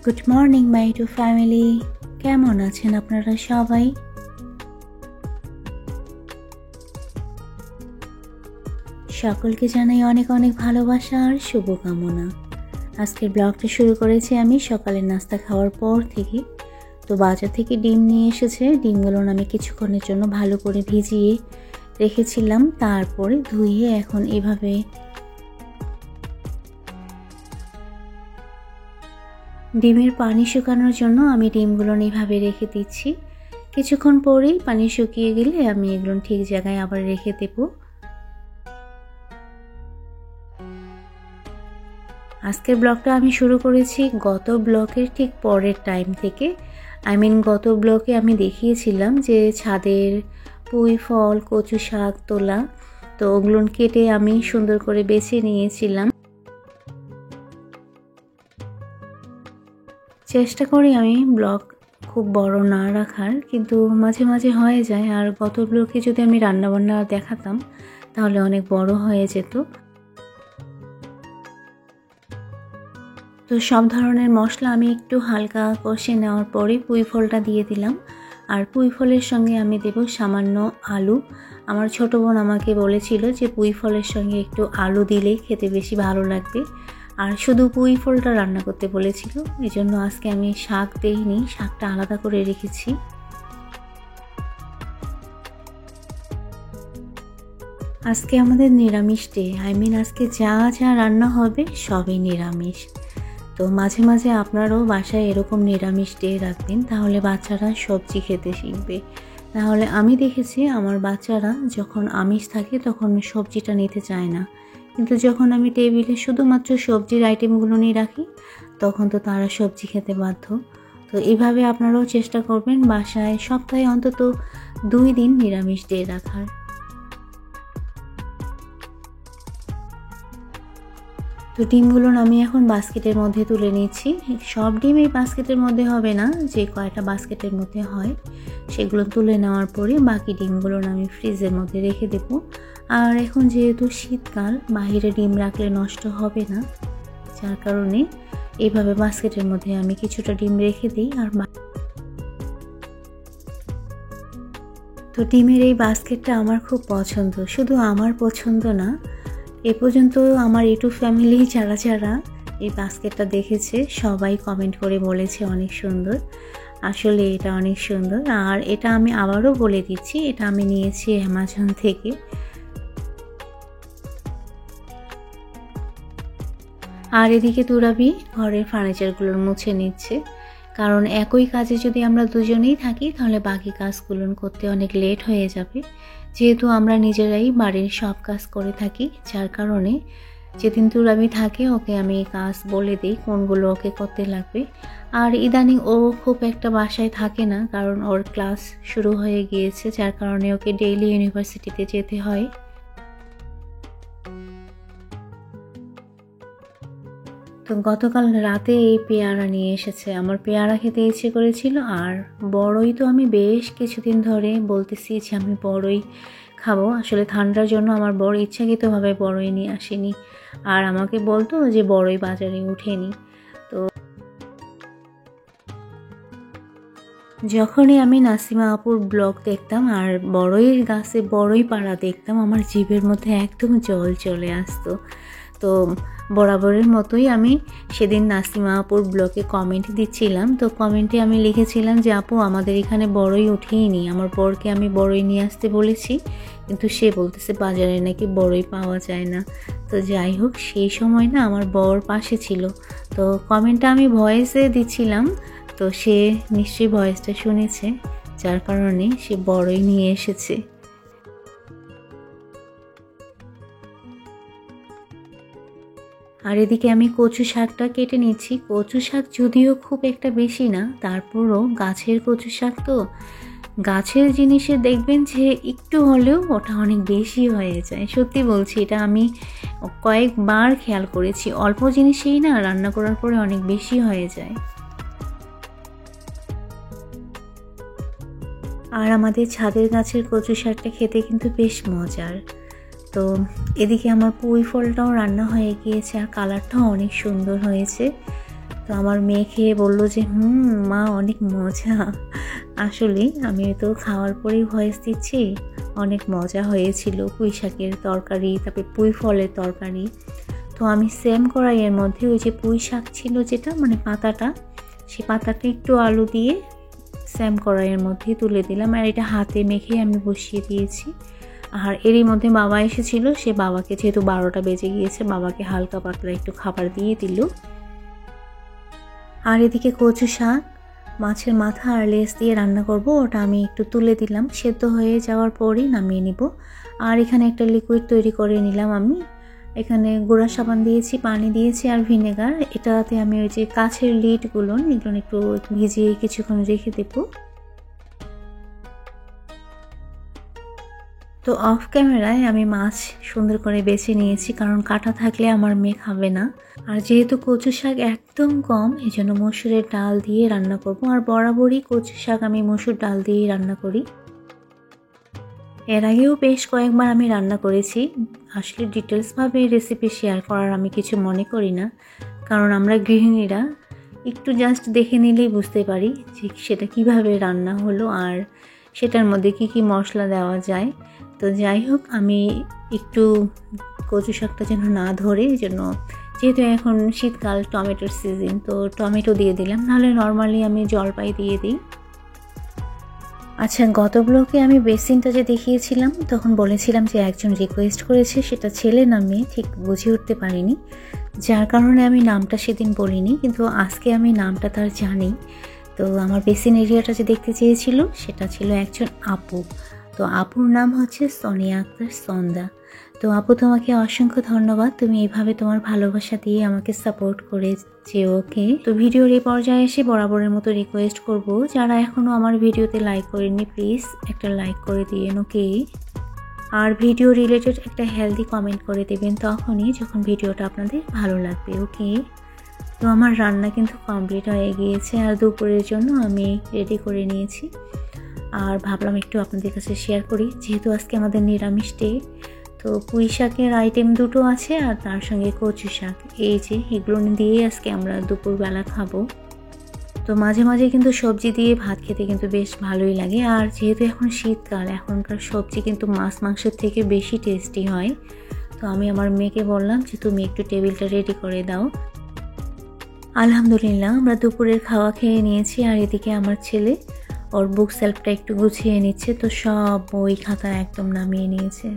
Good morning my to family. কেমন আছেন আপনারা সবাই? সকলকে জানাই অনেক অনেক ভালোবাসা আর শুভকামনা। আজকের ব্লগটা শুরু করেছি আমি সকালের নাস্তা খাওয়ার পর থেকে। তো বাজার থেকে ডিম নিয়ে এসেছে, ডিমগুলো আমি কিছুক্ষণের জন্য ভালো করে ভিজিয়ে রেখেছিলাম, তারপরে ধুয়ে এখন এভাবে ডিমের পানি শুকানোর জন্য আমি ডিমগুলো এইভাবে রেখে দিচ্ছি। কিছুক্ষণ পরেই পানি শুকিয়ে গেলে আমি এগুলো ঠিক জায়গায় আবার রেখে দেব। আজকের ব্লগটা আমি শুরু করেছি গত ব্লগের ঠিক পরের টাইম থেকে। গত ব্লগে আমি দেখিয়েছিলাম যে ছাদের পুঁই ফল, কচু শাক তোলা, তো ওগুলো কেটে আমি সুন্দর করে বেছে নিয়েছিলাম। চেষ্টা করি আমি ব্লগ খুব বড় না রাখার, কিন্তু মাঝে মাঝে হয়ে যায়। আর গত ব্লগে যদি আমি রান্নাবান্না দেখাতাম তাহলে অনেক বড় হয়ে যেত। তো সব ধরনের মশলা আমি একটু হালকা কষে নেওয়ার পরে পুঁই ফলটা দিয়ে দিলাম। আর পুঁই ফলের সঙ্গে আমি দেব সামান্য আলু। আমার ছোট বোন আমাকে বলেছিল যে পুঁই ফলের সঙ্গে একটু আলু দিলে খেতে বেশি ভালো লাগবে, আর শুধু পুঁই ফলটা রান্না করতে বলেছিল। এই জন্য আজকে আমি শাক দেইনি, শাকটা আলাদা করে রেখেছি। আজকে আমাদের নিরামিষ ডে, আজকে যা যা রান্না হবে সবই নিরামিষ। তো মাঝে মাঝে আপনারাও বাসায় এরকম নিরামিষ ডে রাখবেন, তাহলে বাচ্চারা সবজি খেতে শিখবে। তাহলে আমি দেখেছি আমার বাচ্চারা যখন আমিষ থাকে তখন সবজিটা নিতে চায় না, কিন্তু যখন আমি টেবিলে শুধুমাত্র সবজির আইটেমগুলো নিয়ে রাখি তখন তো তারা সবজি খেতে বাধ্য। তো এইভাবে আপনারাও চেষ্টা করবেন বাসায় সপ্তাহে অন্তত 2 দিন নিরামিষ ডে রাখার। তো ডিমগুলো আমি এখন বাস্কেটের মধ্যে তুলে নিচ্ছি। সব ডিম এই বাস্কেটের মধ্যে হবে না, যে কয়টা বাস্কেটের মধ্যে হয় সেগুলো তুলে নেওয়ার পরে বাকি ডিমগুলো আমি ফ্রিজের মধ্যে রেখে দেব। আর এখন যেহেতু শীতকাল, বাইরে ডিম রাখলে নষ্ট হবে না, যার কারণে এইভাবে বাস্কেটের মধ্যে আমি কিছুটা ডিম রেখে দিই। আর তো ডিমের এই বাস্কেটটা আমার খুব পছন্দ, শুধু আমার পছন্দ না, এ পর্যন্ত আমার ইউটিউব ফ্যামিলি যারা যারা এই বাস্কেটটা দেখেছে সবাই কমেন্ট করে বলেছে অনেক সুন্দর। আসলে এটা অনেক সুন্দর। আর এটা আমি আবারও বলে দিচ্ছি, এটা আমি নিয়েছি অ্যামাজন থেকে। আর এদিকে তুরাবি ঘরের ফার্নিচারগুলো মুছে নিচ্ছে, কারণ একই কাজে যদি আমরা দুজনেই থাকি তাহলে বাকি কাজগুলো করতে অনেক লেট হয়ে যাবে। যেহেতু আমরা নিজেরাই বাড়ির সব কাজ করে থাকি, যার কারণে যেদিন তুরাবি থাকে ওকে আমি কাজ বলে দিই কোনগুলো ওকে করতে লাগবে। আর ইদানিং ও খুব একটা বাসায় থাকে না, কারণ ওর ক্লাস শুরু হয়ে গিয়েছে, যার কারণে ওকে ডেইলি ইউনিভার্সিটিতে যেতে হয়। তো গতকাল রাতে এই পেয়ারা নিয়ে এসেছে, আমার পেয়ারা খেতে ইচ্ছে করেছিল। আর বড়ই তো আমি বেশ কিছুদিন ধরে বলতেছি যে আমি বড়ই খাবো। আসলে ঠান্ডার জন্য আমার বড় ইচ্ছাকৃতভাবে বড়ই নিয়ে আসেনি, আর আমাকে বলতো যে বড়ই বাজারে ওঠেনি। তো যখনই আমি নাসিমা আপুর ব্লগ দেখতাম আর বড়ইয়ের গাছে বড়ই পাড়া দেখতাম, আমার জিভের মধ্যে একদম জল চলে আসতো। তো বরাবরের মতোই আমি সেদিন নাসিমা আপুর ব্লগে কমেন্ট দিচ্ছিলাম। তো কমেন্টে আমি লিখেছিলাম যে আপু আমাদের এখানে বড়ই উঠেইনি, আমার বরকে আমি বড়ই নিয়ে আসতে বলেছি, কিন্তু সে বলতেছে বাজারে নাকি বড়ই পাওয়া যায় না। তো যাই হোক, সেই সময় না আমার বর পাশে ছিল, তো কমেন্টটা আমি ভয়েসে দিচ্ছিলাম, তো সে নিশ্চয়ই ভয়েসটা শুনেছে, যার কারণে সে বড়ই নিয়ে এসেছে। আর এদিকে আমি কচু শাকটা কেটে নিচ্ছি। কচু শাক যদিও খুব একটা বেশি না, তারপরও গাছের কচু শাক তো গাছের জিনিসে দেখবেন যে একটু হলেও ওটা অনেক বেশি হয়ে যায়। সত্যি বলছি, এটা আমি কয়েকবার খেয়াল করেছি, অল্প জিনিসেই না রান্না করার পরে অনেক বেশি হয়ে যায়। আর আমাদের ছাদের গাছের কচু শাকটা খেতে কিন্তু বেশ মজার। তো এদিকে আমার পুঁই ফলটাও রান্না হয়ে গিয়েছে, আর কালারটাও অনেক সুন্দর হয়েছে। তো আমার মেয়ে খেয়ে বলল যে মা অনেক মজা। আসলে আমি তো খাওয়ার পরেই ভয়েস দিচ্ছি, অনেক মজা হয়েছিল। পুঁই শাকের তরকারি, তারপরে পুঁই ফলের তরকারি। তো আমি সেম কড়াইয়ের মধ্যে ওই যে পুঁই শাক ছিল যেটা মানে পাতাটা, সেই পাতাটা একটু আলু দিয়ে সেম কড়াইয়ের মধ্যে তুলে দিলাম, আর এটা হাতে মেখে আমি বসিয়ে দিয়েছি। আর এরই মধ্যে বাবা এসেছিল, সে বাবাকে যেহেতু 12টা বেজে গিয়েছে, বাবাকে হালকা পাতলা একটু খাবার দিয়ে দিল। আর এদিকে কচু শাক, মাছের মাথা আর লেজ দিয়ে রান্না করব, ওটা আমি একটু তুলে দিলাম, সেদ্ধ হয়ে যাওয়ার পরই নামিয়ে নিব। আর এখানে একটা লিকুইড তৈরি করে নিলাম আমি। এখানে গুঁড়া সাবান দিয়েছি, পানি দিয়েছি আর ভিনেগার। এটাতে আমি ওই যে কাছের লিডগুলো এগুলো একটু ভিজিয়ে কিছুক্ষণ রেখে দেবো। তো অফ ক্যামেরায় আমি মাছ সুন্দর করে বেছে নিয়েছি, কারণ কাটা থাকলে আমার মেয়ে খাবে না। আর যেহেতু কচু শাক একদম কম, এই জন্য মসুরের ডাল দিয়ে রান্না করব। আর বরাবরই কচু শাক আমি মসুর ডাল দিয়েই রান্না করি। এর আগেও বেশ কয়েকবার আমি রান্না করেছি। আসলে ডিটেলসভাবে রেসিপি শেয়ার করার আমি কিছু মনে করি না, কারণ আমরা গৃহিণীরা একটু জাস্ট দেখে নিলেই বুঝতে পারি যে সেটা কিভাবে রান্না হলো আর সেটার মধ্যে কি কি মশলা দেওয়া যায়। তো যাই হোক, আমি একটু কচু শাকটা যেন না ধরে, এই জন্য যেহেতু এখন শীতকাল, টমেটোর সিজন, তো টমেটো দিয়ে দিলাম, নাহলে নর্মালি আমি জলপাই দিয়ে দিই। আচ্ছা, গত ব্লগে আমি বেসিনটা যে দেখিয়েছিলাম তখন বলেছিলাম যে একজন রিকোয়েস্ট করেছে, সেটা ছেলে না মেয়ে ঠিক বুঝে উঠতে পারিনি, যার কারণে আমি নামটা সেদিন বলিনি, কিন্তু আজকে আমি নামটা তার জানি। তো আমার বেসিন এরিয়াটা যে দেখতে চেয়েছিল সেটা ছিল একজন আপু। তো আপুর নাম হচ্ছে সোনিয়া আক্তার সন্ধ্যা। তো আপু, তোমাকে অসংখ্য ধন্যবাদ, তুমি এইভাবে তোমার ভালোবাসা দিয়ে আমাকে সাপোর্ট করেছে। ওকে, তো ভিডিওর এই পর্যায়ে এসে বরাবরের মতো রিকোয়েস্ট করব, যারা এখনও আমার ভিডিওতে লাইক করেননি প্লিজ একটা লাইক করে দিয়েন। ওকে, আর ভিডিও রিলেটেড একটা হেলদি কমেন্ট করে দেবেন তখনই যখন ভিডিওটা আপনাদের ভালো লাগবে। ওকে, তো আমার রান্না কিন্তু কমপ্লিট হয়ে গিয়েছে, আর দুপুরের জন্য আমি রেডি করে নিয়েছি। আর ভাবলাম একটু আপনাদের কাছে শেয়ার করি, যেহেতু আজকে আমাদের নিরামিষ ডে। তো পুঁই শাকের আইটেম দুটো আছে আর তার সঙ্গে কচু শাক, এই যে এগুলো দিয়ে আজকে আমরা দুপুরবেলা খাবো। তো মাঝে মাঝে কিন্তু সবজি দিয়ে ভাত খেতে কিন্তু বেশ ভালোই লাগে। আর যেহেতু এখন শীতকাল, এখনকার সবজি কিন্তু মাছ মাংসের থেকে বেশি টেস্টি হয়। তো আমি আমার মেয়েকে বললাম যে তুমি একটু টেবিলটা রেডি করে দাও। আলহামদুলিল্লাহ, আমরা দুপুরের খাওয়া খেয়ে নিয়েছি। আর এদিকে আমার ছেলে ওর বুক সেলফটা একটু গুছিয়ে নিচ্ছে, তো সব বই খাতা একদম নামিয়ে নিয়েছে।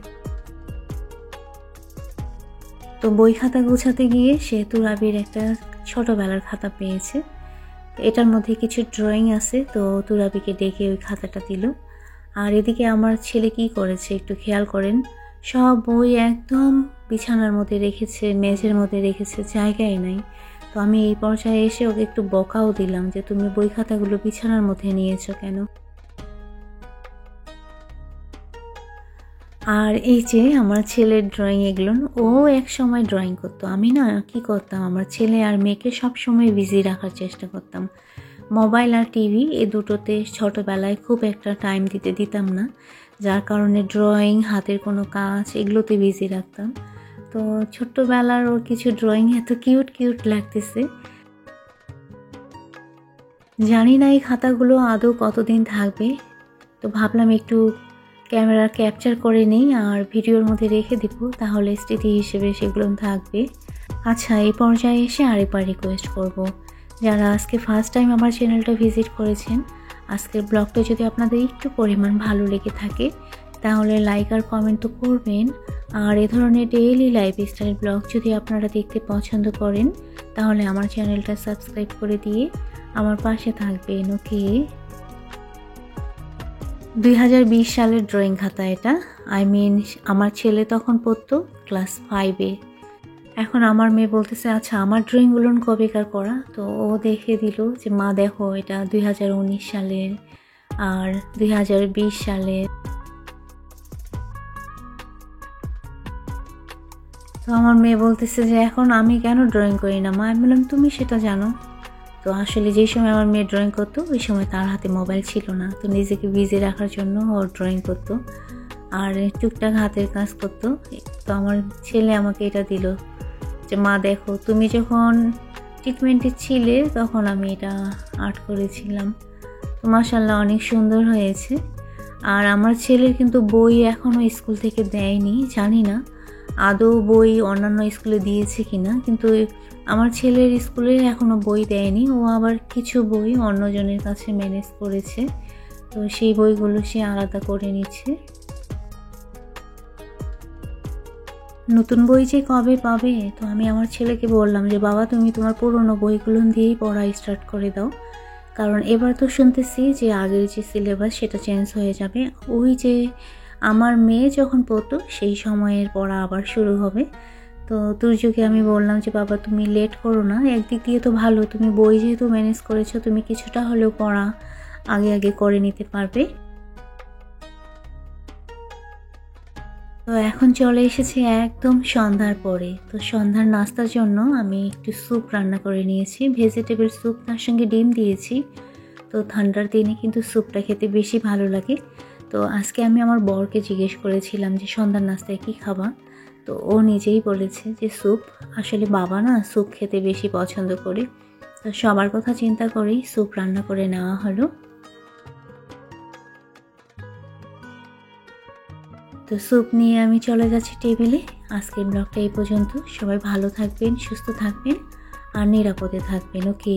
তো বই খাতা গুছাতে গিয়ে সে তুরাবির একটা ছোটোবেলার খাতা পেয়েছে, এটার মধ্যে কিছু ড্রয়িং আছে, তো তুরাবিকে ডেকে ওই খাতাটা দিল। আর এদিকে আমার ছেলে কি করেছে একটু খেয়াল করেন, সব বই একদম বিছানার মধ্যে রেখেছে, মেঝের মধ্যে রেখেছে, জায়গায় নাই। তো আমি এই পর্যায়ে এসে ওকে একটু বকাও দিলাম যে তুমি বই খাতাগুলো বিছানার মধ্যে নিয়েছো কেন। আর এই যে আমার ছেলের ড্রয়িং, এগুলো ও এক সময় ড্রয়িং করতো, আমি না কি করতাম, আমার ছেলে আর মেয়েকে সব সময় বিজি রাখার চেষ্টা করতাম। মোবাইল আর টিভি এই দুটোতে ছোটোবেলায় খুব একটা টাইম দিতাম না, যার কারণে ড্রয়িং, হাতের কোনো কাজ এগুলোতে বিজি রাখতাম। তো ছোট্টবেলার ওর কিছু ড্রয়িং এত কিউট কিউট লাগতেছে। জানি না এই খাতাগুলো আদৌ কতদিন থাকবে, তো ভাবলাম একটু ক্যামেরা ক্যাপচার করে নিই আর ভিডিওর মধ্যে রেখে দিব, তাহলে স্মৃতি হিসেবে সেগুলো থাকবে। আচ্ছা, এই পর্যায়ে এসে আরেকবার রিকোয়েস্ট করব, যারা আজকে ফার্স্ট টাইম আমার চ্যানেলটা ভিজিট করেছেন, আজকের ব্লগটা যদি আপনাদের একটু পরিমাণ ভালো লেগে থাকে তাহলে লাইক আর কমেন্ট তো করবেন। আর এ ধরনের ডেইলি লাইফস্টাইল ব্লগ যদি আপনারা দেখতে পছন্দ করেন তাহলে আমার চ্যানেলটা সাবস্ক্রাইব করে দিয়ে আমার পাশে থাকবেন। ওকে, 2020 সালের ড্রয়িং খাতা এটা, আমার ছেলে তখন পড়তো ক্লাস 5-এ। এখন আমার মেয়ে বলতেছে আচ্ছা আমার ড্রয়িংগুলো কবেকার করা, তো ও দেখে দিল যে মা দেখো এটা 2019 সালের আর 2020 সালের। তো আমার মেয়ে বলতেছে যে এখন আমি কেন ড্রয়িং করি না মা, আমি বললাম তুমি সেটা জানো। তো আসলে যেই সময় আমার মেয়ে ড্রয়িং করতো ওই সময় তার হাতে মোবাইল ছিল না, তো নিজেকে বিজি রাখার জন্য ও ড্রয়িং করতো আর টুকটাক হাতের কাজ করতো। তো আমার ছেলে আমাকে এটা দিল যে মা দেখো তুমি যখন ট্রিটমেন্টে ছিলে তখন আমি এটা আর্ট করেছিলাম। তো মাশাআল্লাহ অনেক সুন্দর হয়েছে। আর আমার ছেলের কিন্তু বই এখনও স্কুল থেকে দেয়নি, জানি না আদৌ বই অন্যান্য স্কুলে দিয়েছে কিনা, কিন্তু আমার ছেলের স্কুলে এখনও বই দেয়নি। ও আবার কিছু বই অন্যজনের কাছে ম্যানেজ করেছে, তো সেই বইগুলো সে আলাদা করে নিচ্ছে। নতুন বই যে কবে পাবে, তো আমি আমার ছেলেকে বললাম যে বাবা তুমি তোমার পুরনো বইগুলো দিয়েই পড়া স্টার্ট করে দাও, কারণ এবার তো শুনতেছি যে আগের যে সিলেবাস সেটা চেঞ্জ হয়ে যাবে। ওই যে আমার মেয়ে যখন পড়তো সেই সময়ের পড়া আবার শুরু হবে। তো তুর্যকে আমি বললাম যে বাবা তুমি লেট করো না, একদিক দিয়ে তো ভালো, তুমি বই যেহেতু ম্যানেজ করেছো তুমি কিছুটা হলেও পড়া আগে আগে করে নিতে পারবে। তো এখন চলে এসেছি একদম সন্ধ্যার পরে। তো সন্ধ্যার নাস্তার জন্য আমি একটু স্যুপ রান্না করে নিয়েছি, ভেজিটেবল স্যুপ, তার সঙ্গে ডিম দিয়েছি। তো ঠান্ডার দিনে কিন্তু স্যুপটা খেতে বেশি ভালো লাগে। তো আজকে আমি আমার বরকে জিজ্ঞেস করেছিলাম যে সন্ধ্যার নাস্তায় কী খাবা, তো ও নিজেই বলেছে যে স্যুপ। আসলে বাবা না স্যুপ খেতে বেশি পছন্দ করে, তো সবার কথা চিন্তা করেই স্যুপ রান্না করে নেওয়া হলো। তো স্যুপ নিয়ে আমি চলে যাচ্ছি টেবিলে। আজকের ব্লগটা এই পর্যন্ত। সবাই ভালো থাকবেন, সুস্থ থাকবেন আর নিরাপদে থাকবেন। ওকে।